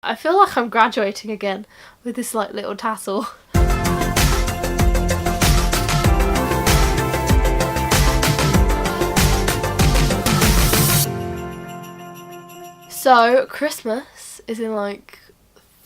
I feel like I'm graduating again with this like little tassel. So Christmas is in like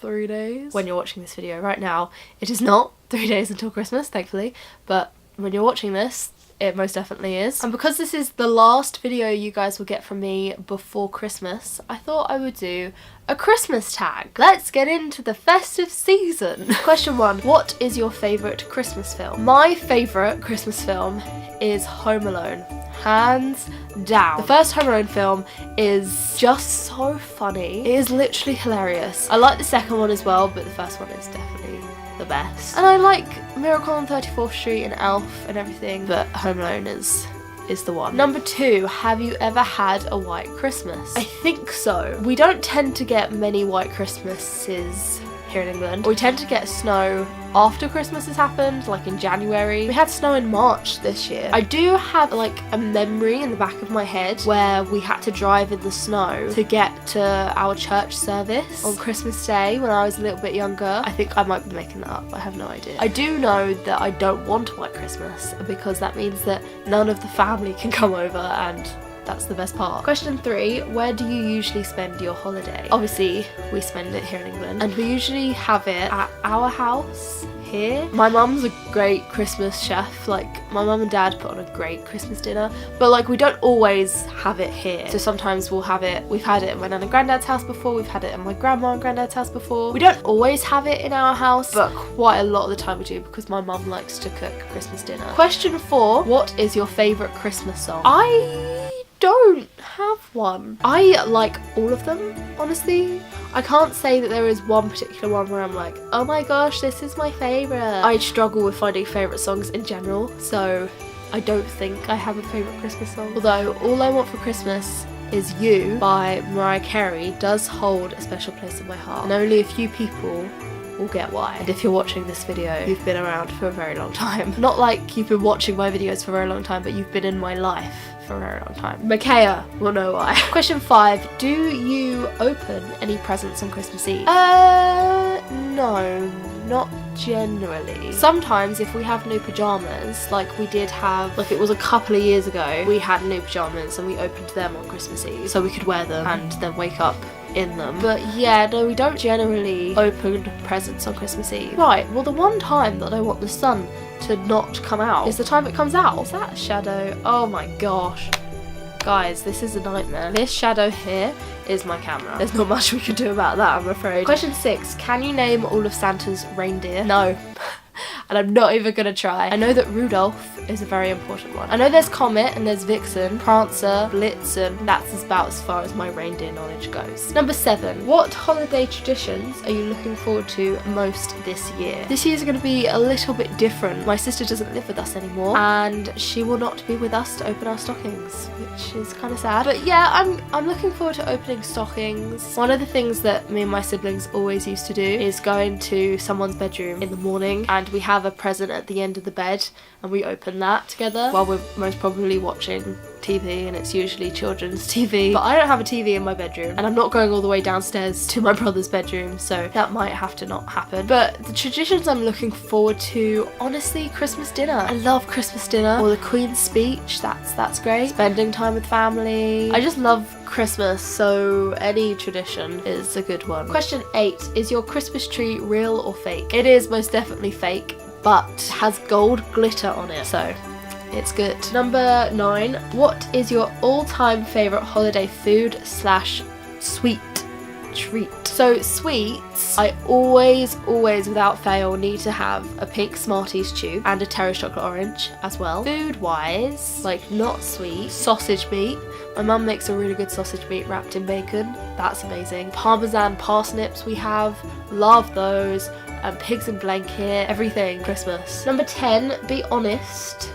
3 days. When you're watching this video right now, it is not 3 days until Christmas, thankfully, but when you're watching this, it most definitely is. And because this is the last video you guys will get from me before Christmas, I thought I would do a Christmas tag. Let's get into the festive season. Question 1. What is your favourite Christmas film? My favourite Christmas film is Home Alone. Hands down. The first Home Alone film is just so funny. It is literally hilarious. I like the second one as well, but the first one is definitely the best. And I like Miracle on 34th Street and Elf and everything, but Home Alone is the one. Number 2, have you ever had a white Christmas? I think so. We don't tend to get many white Christmases here in England. We tend to get snow after Christmas has happened, like in January. We had snow in March this year. I do have like a memory in the back of my head where we had to drive in the snow to get to our church service on Christmas Day when I was a little bit younger. I think I might be making that up, I have no idea. I do know that I don't want a white Christmas because that means that none of the family can come over, and that's the best part. Question 3, where do you usually spend your holiday? Obviously, we spend it here in England, and we usually have it at our house here. My mum's a great Christmas chef. Like, my mum and dad put on a great Christmas dinner, but like we don't always have it here. So sometimes we'll have it, we've had it at my nan and granddad's house before, we've had it at my grandma and granddad's house before. We don't always have it in our house, but quite a lot of the time we do because my mum likes to cook Christmas dinner. Question 4, what is your favourite Christmas song? I don't have one. I like all of them, honestly. I can't say that there is one particular one where I'm like, oh my gosh, this is my favourite. I struggle with finding favourite songs in general, so I don't think I have a favourite Christmas song. Although All I Want for Christmas Is You by Mariah Carey does hold a special place in my heart, and only a few people will get why. And if you're watching this video, you've been around for a very long time. Not like you've been watching my videos for a very long time, but you've been in my life for a very long time. Micaiah will know why. Question 5, do you open any presents on Christmas Eve? No, not generally. Sometimes if we have new pyjamas, like we did have, like it was a couple of years ago, we had new pyjamas and we opened them on Christmas Eve so we could wear them and then wake up in them. But yeah, no, we don't generally open presents on Christmas Eve. Right, well the one time that I want the sun to not come out is the time it comes out. Is that a shadow? Oh my gosh. Guys, this is a nightmare. This shadow here is my camera. There's not much we can do about that, I'm afraid. Question 6, can you name all of Santa's reindeer? No. And I'm not even gonna try. I know that Rudolph is a very important one. I know there's Comet and there's Vixen, Prancer, Blitzen. That's about as far as my reindeer knowledge goes. Number 7, what holiday traditions are you looking forward to most this year? This year's gonna be a little bit different. My sister doesn't live with us anymore, and she will not be with us to open our stockings, which is kind of sad. But yeah, I'm looking forward to opening stockings. One of the things that me and my siblings always used to do is go into someone's bedroom in the morning, and we have a present at the end of the bed and we open that together while we're most probably watching TV, and it's usually children's TV. But I don't have a TV in my bedroom, and I'm not going all the way downstairs to my brother's bedroom, so that might have to not happen. But the traditions I'm looking forward to, honestly, Christmas dinner. I love Christmas dinner, or the Queen's speech. That's great. Spending time with family. I just love Christmas, so any tradition is a good one. Question 8, is your Christmas tree real or fake? It is most definitely fake, but has gold glitter on it, so it's good. Number 9, what is your all-time favourite holiday food / sweet treat? So sweets, I always without fail need to have a pink Smarties tube and a Terry's chocolate orange as well. Food wise, like not sweet, sausage meat. My mum makes a really good sausage meat wrapped in bacon. That's amazing. Parmesan parsnips we have, love those. And pigs in blanket, everything Christmas. Number 10, be honest.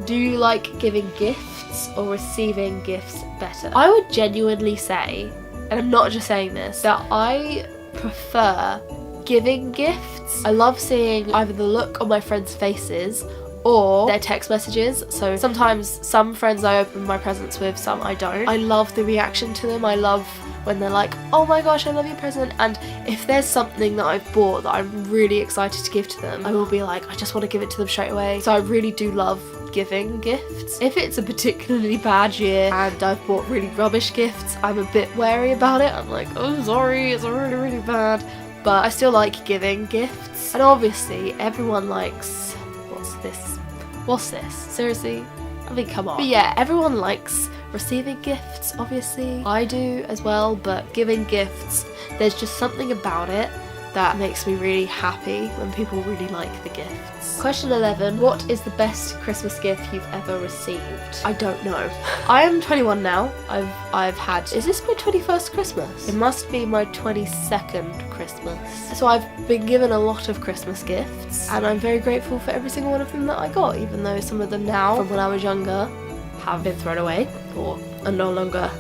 Do you like giving gifts or receiving gifts better? I would genuinely say, and I'm not just saying this, that I prefer giving gifts. I love seeing either the look on my friends' faces or their text messages. So sometimes some friends I open my presents with, some I don't. I love the reaction to them. I love when they're like, oh my gosh, I love your present. And if there's something that I've bought that I'm really excited to give to them, I will be like, I just want to give it to them straight away. So I really do love giving gifts. If it's a particularly bad year and I've bought really rubbish gifts, I'm a bit wary about it. I'm like, oh sorry, it's really, really bad. But I still like giving gifts. And obviously everyone likes, what's this? Seriously? I mean, come on. But yeah, everyone likes receiving gifts, obviously. I do as well, but giving gifts, there's just something about it that makes me really happy when people really like the gifts. Question 11. What is the best Christmas gift you've ever received? I don't know. I am 21 now. I've had, is this my 21st Christmas? It must be my 22nd Christmas. So I've been given a lot of Christmas gifts and I'm very grateful for every single one of them that I got, even though some of them now from when I was younger have been thrown away or are no longer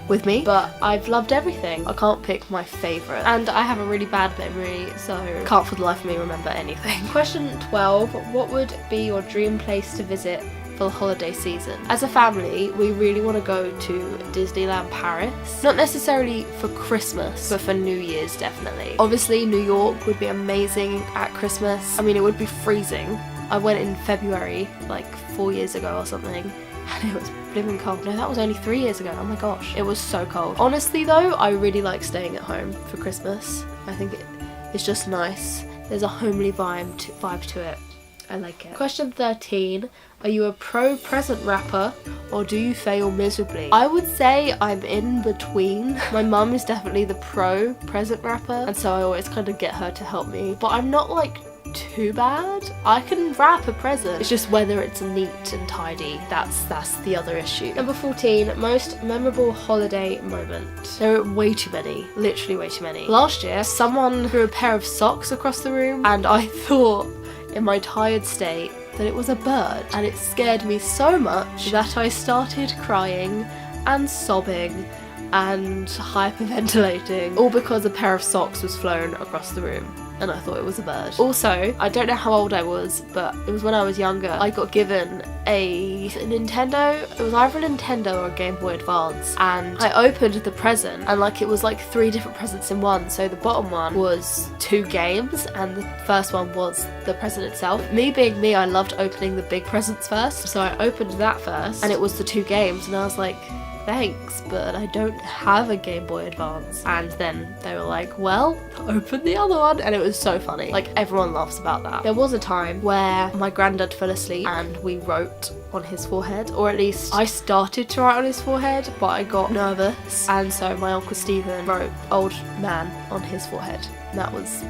with me, but I've loved everything. I can't pick my favourite, and I have a really bad memory, so can't for the life of me remember anything. Question 12. What would be your dream place to visit for the holiday season? As a family, we really want to go to Disneyland Paris. Not necessarily for Christmas, but for New Year's definitely. Obviously New York would be amazing at Christmas. I mean, it would be freezing. I went in February like 4 years ago or something, and it was blooming cold. No, that was only 3 years ago. Oh my gosh, it was so cold. Honestly though, I really like staying at home for Christmas. I think it's just nice. There's a homely vibe to it. I like it. Question 13. Are you a pro present wrapper or do you fail miserably? I would say I'm in between. My mum is definitely the pro present wrapper, and so I always kind of get her to help me. But I'm not like too bad. I can wrap a present. It's just whether it's neat and tidy. That's the other issue. Number 14. Most memorable holiday moment. There are way too many. Literally way too many. Last year, someone threw a pair of socks across the room and I thought in my tired state that it was a bird, and it scared me so much that I started crying and sobbing and hyperventilating, all because a pair of socks was flown across the room and I thought it was a bird. Also, I don't know how old I was, but it was when I was younger. I got given a Nintendo. It was either a Nintendo or a Game Boy Advance, and I opened the present and like it was like 3 different presents in one. So the bottom one was 2 games and the first one was the present itself. Me being me, I loved opening the big presents first, so I opened that first and it was the 2 games, and I was like, thanks, but I don't have a Game Boy Advance. And then they were like, well, open the other one. And it was so funny. Like, everyone laughs about that. There was a time where my granddad fell asleep and we wrote on his forehead, or at least I started to write on his forehead, but I got nervous, and so my Uncle Stephen wrote old man on his forehead. And that was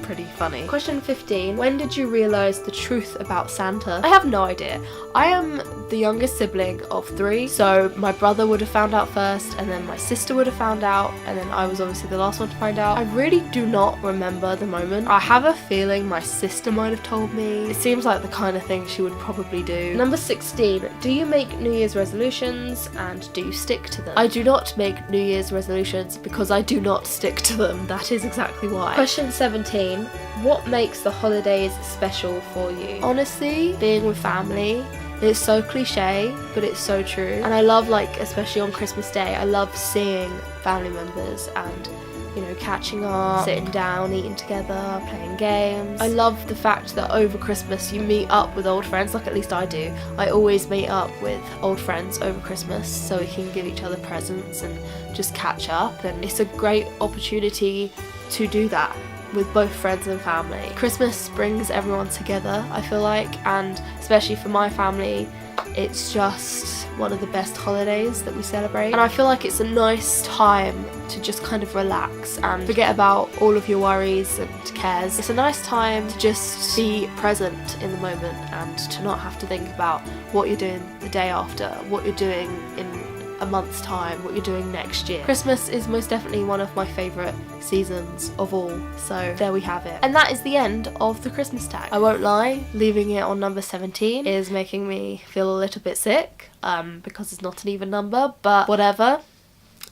pretty funny. Question 15. When did you realise the truth about Santa? I have no idea. I am the youngest sibling of 3, so my brother would have found out first, and then my sister would have found out, and then I was obviously the last one to find out. I really do not remember the moment. I have a feeling my sister might have told me. It seems like the kind of thing she would probably do. Number 16. Do you make New Year's resolutions and do you stick to them? I do not make New Year's resolutions because I do not stick to them. That is exactly why. Question 17. What makes the holidays special for you? Honestly, being with family. It's so cliche, but it's so true. And I love, like, especially on Christmas Day, I love seeing family members and, you know, catching up, sitting down, eating together, playing games. I love the fact that over Christmas you meet up with old friends, like at least I do. I always meet up with old friends over Christmas so we can give each other presents and just catch up. And it's a great opportunity to do that with both friends and family. Christmas brings everyone together, I feel like, and especially for my family, it's just one of the best holidays that we celebrate. And I feel like it's a nice time to just kind of relax and forget about all of your worries and cares. It's a nice time to just be present in the moment and to not have to think about what you're doing the day after, what you're doing in a month's time, what you're doing next year. Christmas is most definitely one of my favourite seasons of all, so there we have it. And that is the end of the Christmas tag. I won't lie, leaving it on number 17 is making me feel a little bit sick, because it's not an even number, but whatever.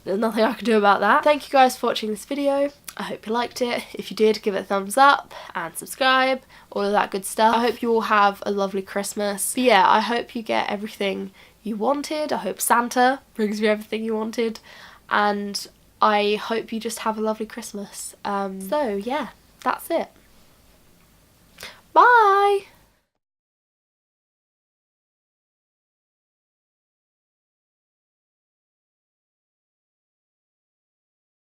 There's nothing I can do about that. Thank you guys for watching this video. I hope you liked it. If you did, give it a thumbs up and subscribe, all of that good stuff. I hope you all have a lovely Christmas. But yeah, I hope you get everything you wanted. I hope Santa brings you everything you wanted, and I hope you just have a lovely Christmas. So yeah, that's it. Bye!